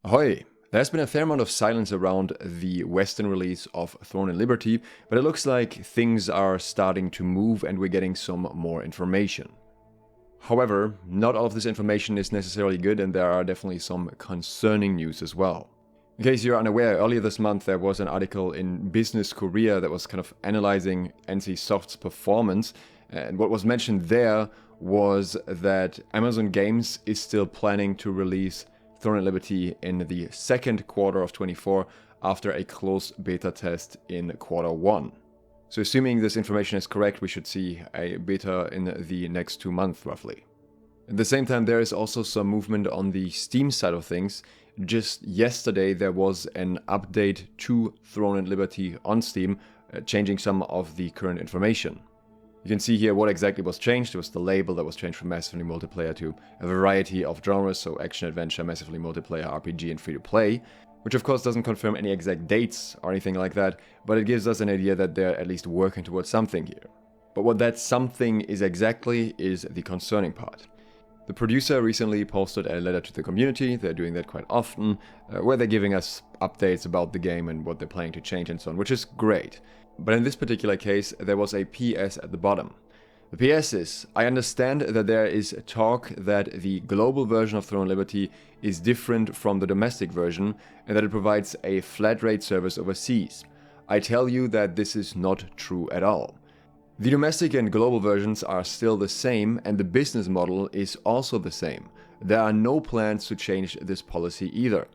Ahoy! There's been a fair amount of silence around the Western release of Throne and Liberty, but it looks like things are starting to move and we're getting some more information. However, not all of this information is necessarily good, and there are definitely some concerning news as well. In case you're unaware, earlier this month there was an article in Business Korea that was kind of analyzing NCSoft's performance, and what was mentioned there was that Amazon Games is still planning to release Throne and Liberty in the second quarter of 24 after a closed beta test in quarter 1. So assuming this information is correct, we should see a beta in the next 2 months roughly. At the same time, there is also some movement on the Steam side of things. Just yesterday there was an update to Throne and Liberty on Steam, changing some of the current information. You can see here what exactly was changed. It was the label that was changed from massively multiplayer to a variety of genres, so action, adventure, massively multiplayer, RPG, and free-to-play, which of course doesn't confirm any exact dates or anything like that, but it gives us an idea that they're at least working towards something here. But what that something is exactly is the concerning part. The producer recently posted a letter to the community. They're doing that quite often, where they're giving us updates about the game and what they're planning to change and so on, which is great. But in this particular case, there was a PS at the bottom. The PS is, I understand that there is talk that the global version of Throne and Liberty is different from the domestic version and that it provides a flat rate service overseas. I tell you that this is not true at all. The domestic and global versions are still the same, and the business model is also the same. There are no plans to change this policy either.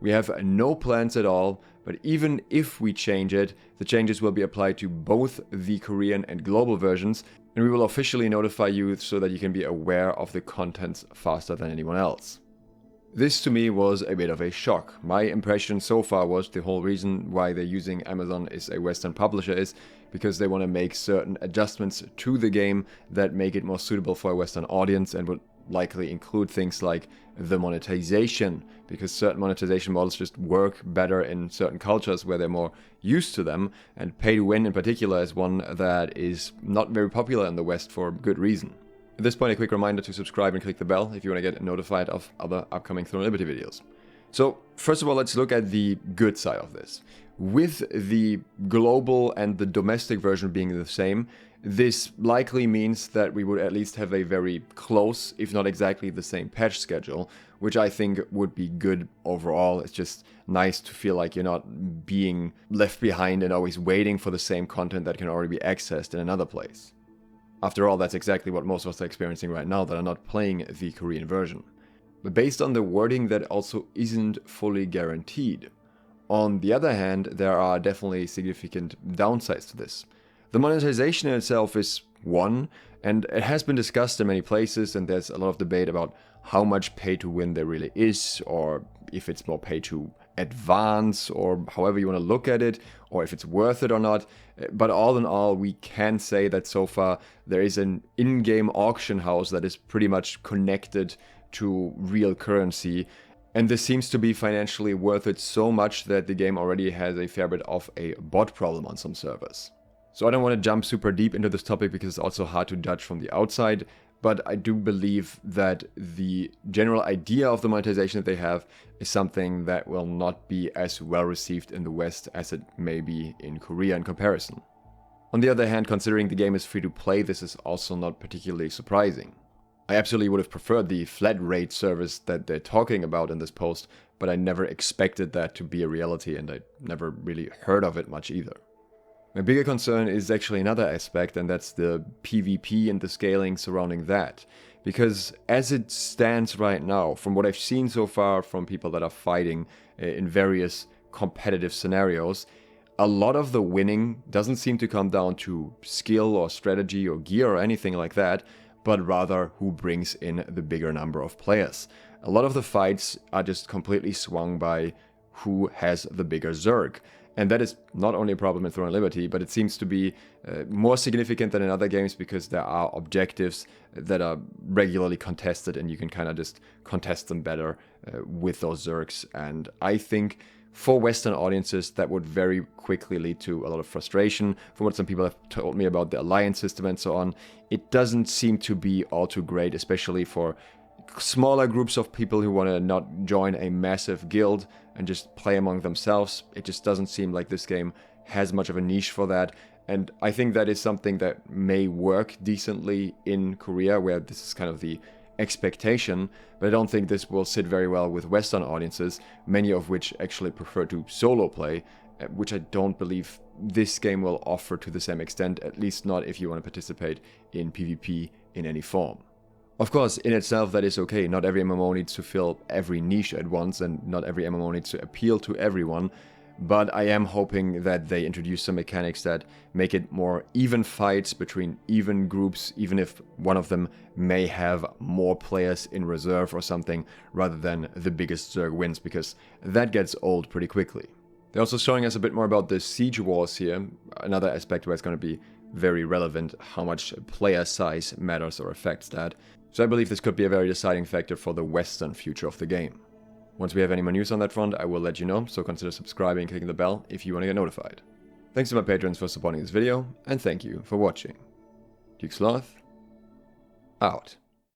We have no plans at all, but even if we change it, the changes will be applied to both the Korean and global versions, and we will officially notify you so that you can be aware of the contents faster than anyone else. This to me was a bit of a shock. My impression so far was the whole reason why they're using Amazon as a Western publisher is because they want to make certain adjustments to the game that make it more suitable for a Western audience, and would likely include things like the monetization, because certain monetization models just work better in certain cultures where they're more used to them, and pay to win in particular is one that is not very popular in the West for good reason. At this point, a quick reminder to subscribe and click the bell if you want to get notified of other upcoming Throne and Liberty videos. So, first of all, let's look at the good side of this. With the global and the domestic version being the same, this likely means that we would at least have a very close, if not exactly the same patch schedule, which I think would be good overall. It's just nice to feel like you're not being left behind and always waiting for the same content that can already be accessed in another place. After all, that's exactly what most of us are experiencing right now that are not playing the Korean version. But based on the wording, that also isn't fully guaranteed. On the other hand, there are definitely significant downsides to this. The monetization in itself is one, and it has been discussed in many places, and there's a lot of debate about how much pay to win there really is, or if it's more pay to advance, or however you want to look at it, or if it's worth it or not. But all in all, we can say that so far there is an in-game auction house that is pretty much connected to real currency, and this seems to be financially worth it so much that the game already has a fair bit of a bot problem on some servers. So I don't want to jump super deep into this topic because it's also hard to judge from the outside, but I do believe that the general idea of the monetization that they have is something that will not be as well received in the West as it may be in Korea in comparison. On the other hand, considering the game is free to play, this is also not particularly surprising. I absolutely would have preferred the flat rate service that they're talking about in this post, but I never expected that to be a reality, and I never really heard of it much either. My bigger concern is actually another aspect, and that's the PvP and the scaling surrounding that. Because as it stands right now, from what I've seen so far from people that are fighting in various competitive scenarios, a lot of the winning doesn't seem to come down to skill or strategy or gear or anything like that, but rather who brings in the bigger number of players. A lot of the fights are just completely swung by who has the bigger Zerg. And that is not only a problem in Throne and Liberty, but it seems to be more significant than in other games because there are objectives that are regularly contested and you can kind of just contest them better with those Zergs. And I think for Western audiences, that would very quickly lead to a lot of frustration. From what some people have told me about the alliance system and so on, it doesn't seem to be all too great, especially for smaller groups of people who want to not join a massive guild and just play among themselves. It just doesn't seem like this game has much of a niche for that. And I think that is something that may work decently in Korea, where this is kind of the expectation, but I don't think this will sit very well with Western audiences, many of which actually prefer to solo play, which I don't believe this game will offer to the same extent, at least not if you want to participate in PvP in any form. Of course, in itself that is okay. Not every MMO needs to fill every niche at once, and not every MMO needs to appeal to everyone. But I am hoping that they introduce some mechanics that make it more even fights between even groups, even if one of them may have more players in reserve or something, rather than the biggest Zerg wins, because that gets old pretty quickly. They're also showing us a bit more about the siege wars here, another aspect where it's going to be very relevant how much player size matters or affects that. So I believe this could be a very deciding factor for the Western future of the game. Once we have any more news on that front, I will let you know, so consider subscribing and clicking the bell if you want to get notified. Thanks to my patrons for supporting this video, and thank you for watching. SLOTH, out.